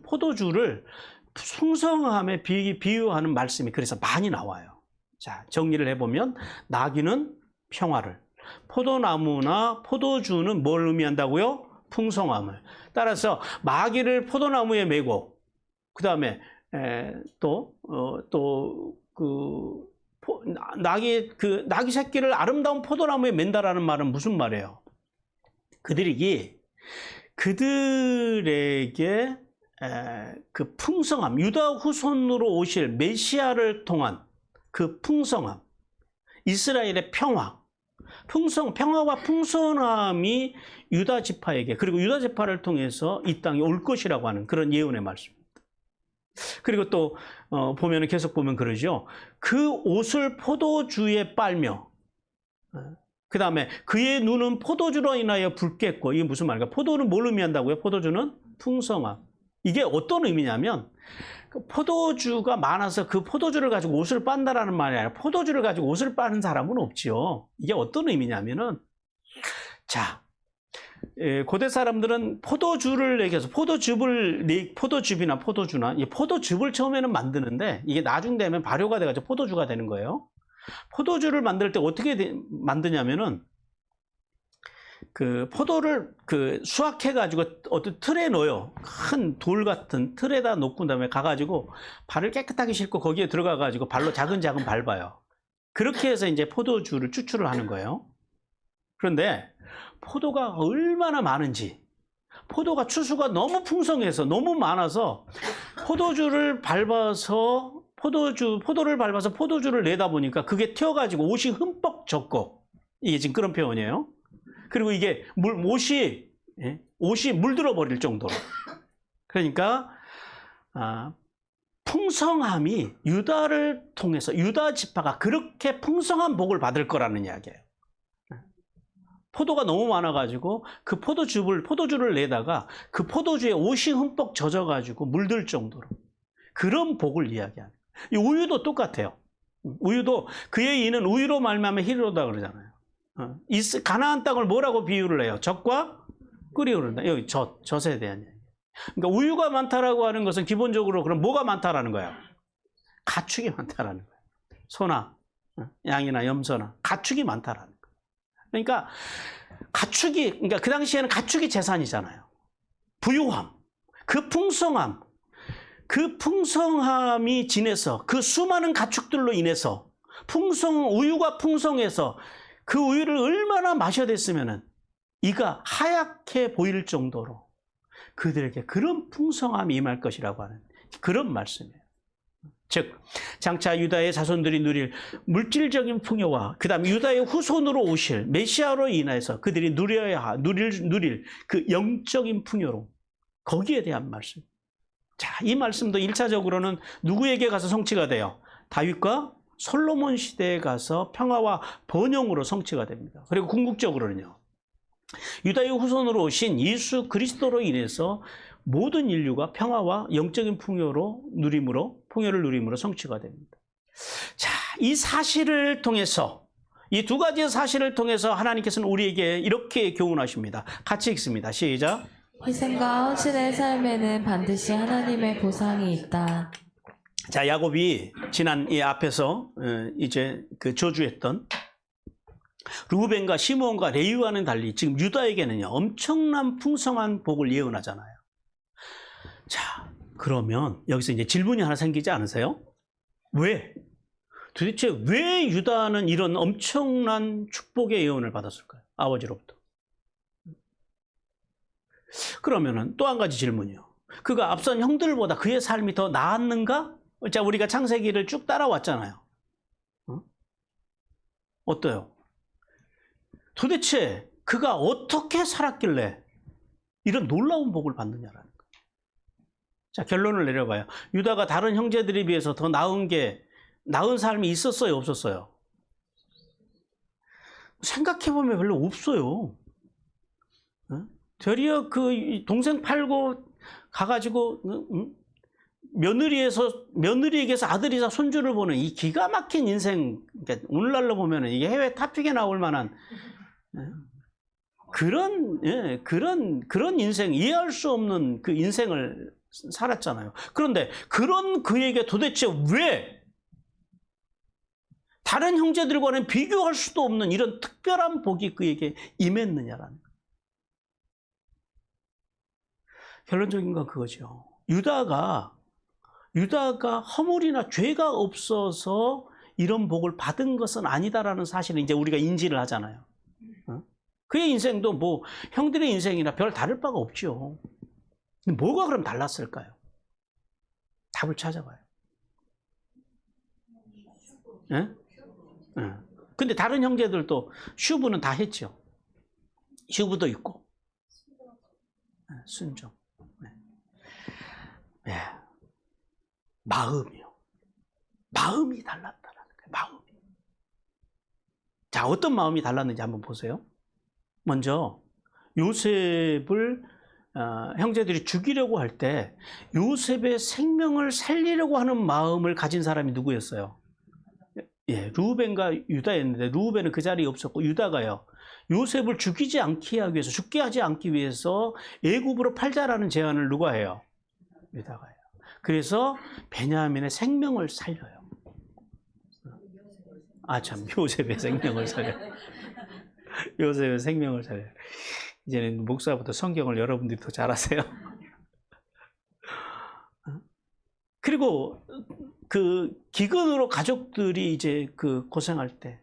A: 포도주를 풍성함에 비유하는 말씀이 그래서 많이 나와요. 자, 정리를 해보면 나귀는 평화를, 포도나무나 포도주는 뭘 의미한다고요? 풍성함을. 따라서 마귀를 포도나무에 메고 그 다음에 나귀 새끼를 아름다운 포도나무에 맨다라는 말은 무슨 말이에요? 그들에게 그 풍성함, 유다 후손으로 오실 메시아를 통한 그 풍성함, 이스라엘의 평화와 풍성함이 유다 지파에게, 그리고 유다 지파를 통해서 이 땅에 올 것이라고 하는 그런 예언의 말씀입니다. 그리고 또 계속 보면 그러죠. 그 옷을 포도주에 빨며, 그 다음에 그의 눈은 포도주로 인하여 붉겠고, 이게 무슨 말인가? 포도는 뭘 의미한다고요? 포도주는 풍성함. 이게 어떤 의미냐면 그 포도주가 많아서 그 포도주를 가지고 옷을 빤다라는 말이 아니라 포도주를 가지고 옷을 빠는 사람은 없지요. 이게 어떤 의미냐면은, 자, 고대 사람들은 포도주를 내겨서 포도즙이나 포도주나 이 포도즙을 처음에는 만드는데 이게 나중 되면 발효가 돼가지고 포도주가 되는 거예요. 포도주를 만들 때 어떻게 만드냐면은 그 포도를 수확해가지고 어떤 틀에 넣어요. 큰 돌 같은 틀에다 놓고 그다음에 가가지고 발을 깨끗하게 씻고 거기에 들어가가지고 발로 자근자근 밟아요. 그렇게 해서 이제 포도주를 추출을 하는 거예요. 그런데 포도가 얼마나 많은지, 포도가 추수가 너무 풍성해서 너무 많아서 포도를 밟아서 포도주를 내다 보니까 그게 튀어가지고 옷이 흠뻑 젖고, 이게 지금 그런 표현이에요. 그리고 이게 옷이 물들어 버릴 정도로. 그러니까 풍성함이 유다를 통해서 유다 지파가 그렇게 풍성한 복을 받을 거라는 이야기예요. 포도가 너무 많아가지고 그 포도주를 내다가 그 포도주에 옷이 흠뻑 젖어가지고 물들 정도로 그런 복을 이야기하는. 이 우유도 똑같아요. 우유도 그의 이는 우유로 말미암아 희로다 그러잖아요. 가나안 땅을 뭐라고 비유를 해요? 젖과 꿀이 흐른다. 여기 젖에 대한 얘기. 그러니까 우유가 많다라고 하는 것은 기본적으로 그럼 뭐가 많다라는 거예요? 가축이 많다라는 거예요. 소나 양이나 염소나 가축이 많다라는 거예요. 그러니까 그러니까 그 당시에는 가축이 재산이잖아요. 부유함, 그 풍성함이 지내서 그 수많은 가축들로 인해서 우유가 풍성해서 그 우유를 얼마나 마셔야 됐으면은 이가 하얗게 보일 정도로 그들에게 그런 풍성함이 임할 것이라고 하는 그런 말씀이에요. 즉 장차 유다의 자손들이 누릴 물질적인 풍요와 그 다음 유다의 후손으로 오실 메시아로 인해서 그들이 누릴 그 영적인 풍요로, 거기에 대한 말씀. 자, 이 말씀도 1차적으로는 누구에게 가서 성취가 돼요? 다윗과 솔로몬 시대에 가서 평화와 번영으로 성취가 됩니다. 그리고 궁극적으로는요, 유다의 후손으로 오신 예수 그리스도로 인해서 모든 인류가 평화와 영적인 풍요를 누림으로 성취가 됩니다. 자, 이 사실을 통해서, 이 두 가지의 사실을 통해서 하나님께서는 우리에게 이렇게 교훈하십니다. 같이 읽습니다. 시작.
B: 희생과 헌신의 삶에는 반드시 하나님의 보상이 있다.
A: 자, 야곱이 지난 이 앞에서 이제 그 저주했던 루벤과 시므온과 레위와는 달리 지금 유다에게는요 엄청난 풍성한 복을 예언하잖아요. 자, 그러면 여기서 이제 질문이 하나 생기지 않으세요? 도대체 왜 유다는 이런 엄청난 축복의 예언을 받았을까요? 아버지로부터. 그러면은 또 한 가지 질문이요. 그가 앞선 형들보다 그의 삶이 더 나았는가? 자, 우리가 창세기를 쭉 따라왔잖아요. 어때요? 도대체 그가 어떻게 살았길래 이런 놀라운 복을 받느냐라는 거예요. 자, 결론을 내려봐요. 유다가 다른 형제들에 비해서 더 나은 삶이 있었어요, 없었어요? 생각해보면 별로 없어요. 되려 그 동생 팔고 가가지고 며느리에게서 아들이자 손주를 보는 이 기가 막힌 인생, 그러니까 오늘날로 보면 이게 해외 탑픽에 나올 만한 그런 인생, 이해할 수 없는 그 인생을 살았잖아요. 그런데 그런 그에게 도대체 왜 다른 형제들과는 비교할 수도 없는 이런 특별한 복이 그에게 임했느냐라는 거예요. 결론적인 건 그거죠. 유다가 허물이나 죄가 없어서 이런 복을 받은 것은 아니다라는 사실을 이제 우리가 인지를 하잖아요. 그의 인생도 뭐 형들의 인생이나 별 다를 바가 없죠. 뭐가 그럼 달랐을까요? 답을 찾아봐요. 예? 근데 다른 형제들도 슈브는 다 했죠. 슈브도 있고 순종. 네. 마음이요. 마음이 달랐다라는 거예요. 마음이. 자, 어떤 마음이 달랐는지 한번 보세요. 먼저 요셉을 형제들이 죽이려고 할 때 요셉의 생명을 살리려고 하는 마음을 가진 사람이 누구였어요? 예, 루벤과 유다였는데 루벤은 그 자리에 없었고 유다가요. 요셉을 죽이지 않게 하기 위해서, 죽게 하지 않기 위해서 애굽으로 팔자라는 제안을 누가 해요? 유다가요. 그래서 베냐민의 생명을 살려요. 요셉의 생명을 살려요. 요셉의 생명을 살려요. 이제는 목사부터 성경을 여러분들이 더 잘하세요. 그리고 그 기근으로 가족들이 이제 그 고생할 때,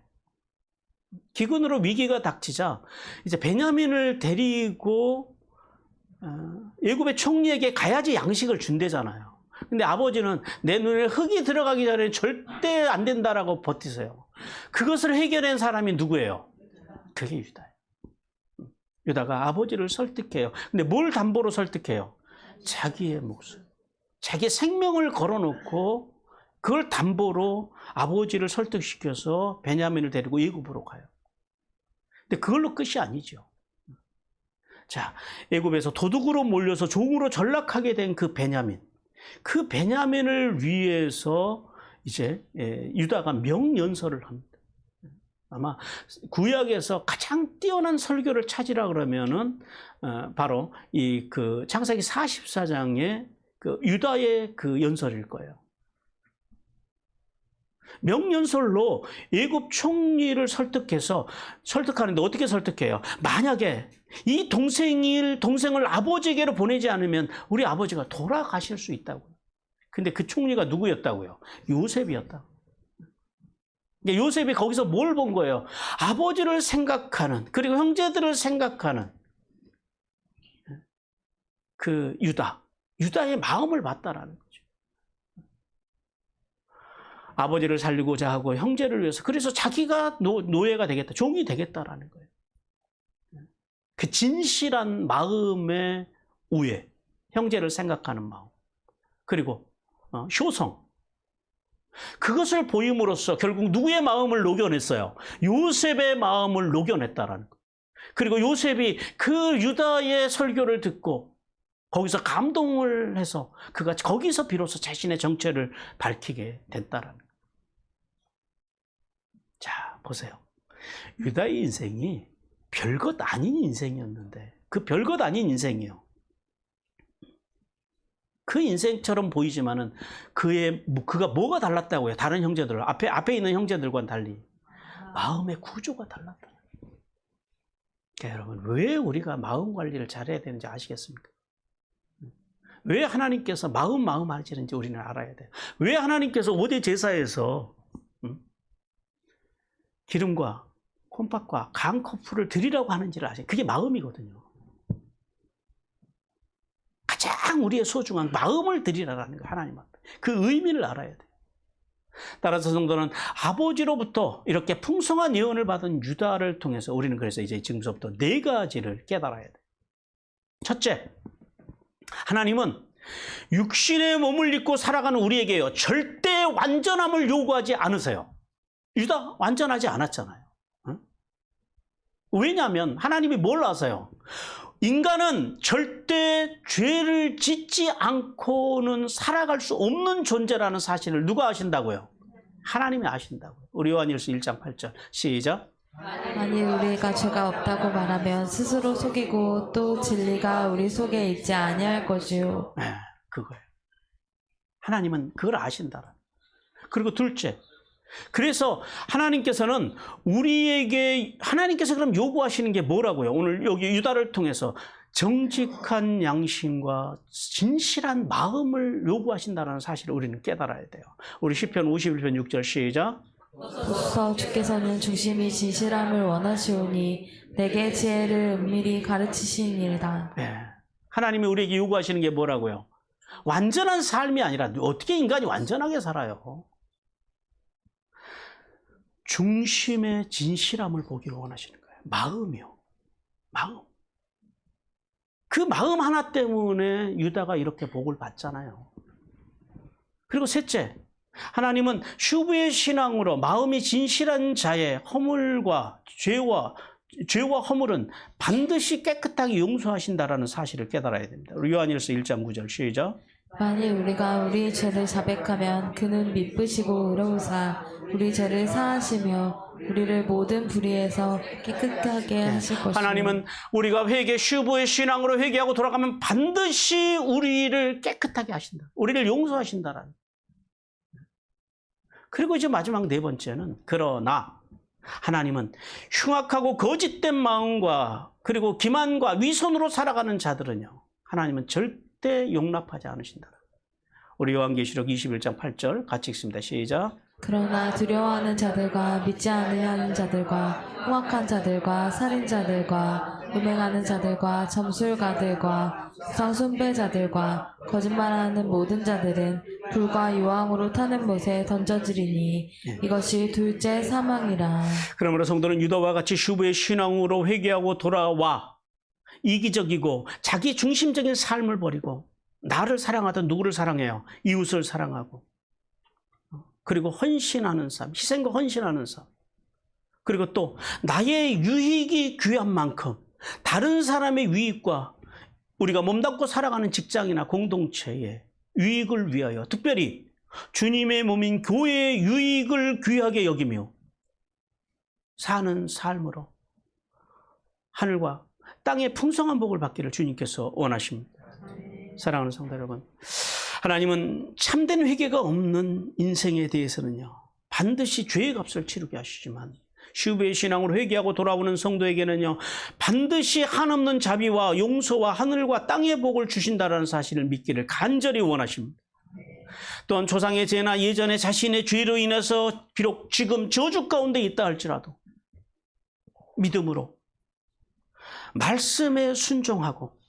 A: 기근으로 위기가 닥치자 이제 베냐민을 데리고 애굽의 총리에게 가야지 양식을 준대잖아요. 근데 아버지는 내 눈에 흙이 들어가기 전에 절대 안 된다라고 버티세요. 그것을 해결한 사람이 누구예요? 그게 유다예요. 유다가 아버지를 설득해요. 근데 뭘 담보로 설득해요? 자기의 목숨, 자기의 생명을 걸어놓고 그걸 담보로 아버지를 설득시켜서 베냐민을 데리고 애굽으로 가요. 근데 그걸로 끝이 아니죠. 자, 애굽에서 도둑으로 몰려서 종으로 전락하게 된 그 베냐민, 그 베냐민을 위해서 이제 유다가 명연설을 합니다. 아마 구약에서 가장 뛰어난 설교를 찾으라 그러면은 바로 이 그 창세기 44장의 그 유다의 그 연설일 거예요. 명연설로 애굽 총리를 설득하는데 어떻게 설득해요? 만약에 이 동생을 아버지에게로 보내지 않으면 우리 아버지가 돌아가실 수 있다고요. 근데 그 총리가 누구였다고요? 요셉이었다고. 요셉이 거기서 뭘 본 거예요? 아버지를 생각하는, 그리고 형제들을 생각하는 그 유다의 마음을 봤다라는 거죠. 아버지를 살리고자 하고 형제를 위해서, 그래서 자기가 노예가 되겠다, 종이 되겠다라는 거예요. 그 진실한 마음의 우애, 형제를 생각하는 마음, 그리고 효성, 그것을 보임으로써 결국 누구의 마음을 녹여냈어요? 요셉의 마음을 녹여냈다라는 거예요. 그리고 요셉이 그 유다의 설교를 듣고 거기서 감동을 해서 그가 거기서 비로소 자신의 정체를 밝히게 됐다라는 거예요. 자, 보세요. 유다의 인생이 별것 아닌 인생이었는데, 그 별것 아닌 인생이요. 그 인생처럼 보이지만은 그가 뭐가 달랐다고요? 다른 형제들, 앞에 있는 형제들과는 달리 마음의 구조가 달랐다. 그러니까 여러분, 왜 우리가 마음 관리를 잘해야 되는지 아시겠습니까? 왜 하나님께서 마음 하시는지 우리는 알아야 돼요. 왜 하나님께서 5대 제사에서 기름과 콩팥과 강커프를 드리라고 하는지를 아세요? 그게 마음이거든요. 가장 우리의 소중한 마음을 드리라는 거예요. 하나님 앞에. 그 의미를 알아야 돼요. 따라서 성도는 아버지로부터 이렇게 풍성한 예언을 받은 유다를 통해서 우리는 그래서 이제 지금부터 4가지를 깨달아야 돼요. 첫째, 하나님은 육신의 몸을 입고 살아가는 우리에게요, 절대 완전함을 요구하지 않으세요. 유다 완전하지 않았잖아요. 응? 왜냐하면 하나님이 뭘 아세요? 인간은 절대 죄를 짓지 않고는 살아갈 수 없는 존재라는 사실을 누가 아신다고요? 하나님이 아신다고요. 우리 요한일서 1장 8절 시작.
B: 만일 우리가 죄가 없다고 말하면 스스로 속이고 또 진리가 우리 속에 있지 아니할 것이요.
A: 네, 그거예요. 하나님은 그걸 아신다. 그리고 둘째, 그래서 하나님께서는 하나님께서 그럼 요구하시는 게 뭐라고요? 오늘 여기 유다를 통해서 정직한 양심과 진실한 마음을 요구하신다는 사실을 우리는 깨달아야 돼요. 우리 시편 51편 6절 시작.
B: 보소서, 주께서는 중심이 진실함을 원하시오니 내게 지혜를 은밀히 가르치시니이다.
A: 네. 하나님이 우리에게 요구하시는 게 뭐라고요? 완전한 삶이 아니라 어떻게 인간이 완전하게 살아요? 중심의 진실함을 보기를 원하시는 거예요. 마음이요. 마음. 그 마음 하나 때문에 유다가 이렇게 복을 받잖아요. 그리고 셋째, 하나님은 슈브의 신앙으로 마음이 진실한 자의 허물과 죄와 죄와 허물은 반드시 깨끗하게 용서하신다라는 사실을 깨달아야 됩니다. 우리 요한일서 1장 9절 시작.
B: 만일 우리가 우리 죄를 자백하면 그는 미쁘시고 의로우사 우리 죄를 사하시며 우리를 모든 불의에서 깨끗하게 하실 것이요
A: 하나님은 우리가 슈브의 신앙으로 회개하고 돌아가면 반드시 우리를 깨끗하게 하신다. 우리를 용서하신다라는. 그리고 이제 마지막 네 번째는 그러나 하나님은 흉악하고 거짓된 마음과 그리고 기만과 위선으로 살아가는 자들은요. 하나님은 절대 용납하지 않으신다. 우리 요한계시록 21장 8절 같이 읽습니다. 시작.
B: 그러나 두려워하는 자들과 믿지 않으려는 자들과 흉악한 자들과 살인자들과 음행하는 자들과 점술가들과 우상 숭배자들과 거짓말하는 모든 자들은 불과 유황으로 타는 못에 던져지리니 이것이 둘째 사망이라.
A: 그러므로 성도는 유다와 같이 슈브의 신앙으로 회개하고 돌아와 이기적이고 자기 중심적인 삶을 버리고 나를 사랑하던 누구를 사랑해요? 이웃을 사랑하고 그리고 헌신하는 삶, 희생과 헌신하는 삶. 그리고 또 나의 유익이 귀한 만큼 다른 사람의 유익과 우리가 몸담고 살아가는 직장이나 공동체의 유익을 위하여 특별히 주님의 몸인 교회의 유익을 귀하게 여기며 사는 삶으로 하늘과 땅의 풍성한 복을 받기를 주님께서 원하십니다. 사랑하는 성도 여러분, 하나님은 참된 회개가 없는 인생에 대해서는요 반드시 죄의 값을 치르게 하시지만 슈브의 신앙으로 회개하고 돌아오는 성도에게는요 반드시 한없는 자비와 용서와 하늘과 땅의 복을 주신다라는 사실을 믿기를 간절히 원하십니다. 또한 조상의 죄나 예전에 자신의 죄로 인해서 비록 지금 저주 가운데 있다 할지라도 믿음으로 말씀에 순종하고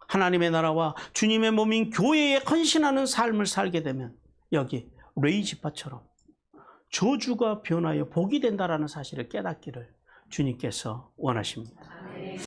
A: 하나님의 나라와 주님의 몸인 교회에 헌신하는 삶을 살게 되면 여기 레위 지파처럼 저주가 변하여 복이 된다라는 사실을 깨닫기를 주님께서 원하십니다.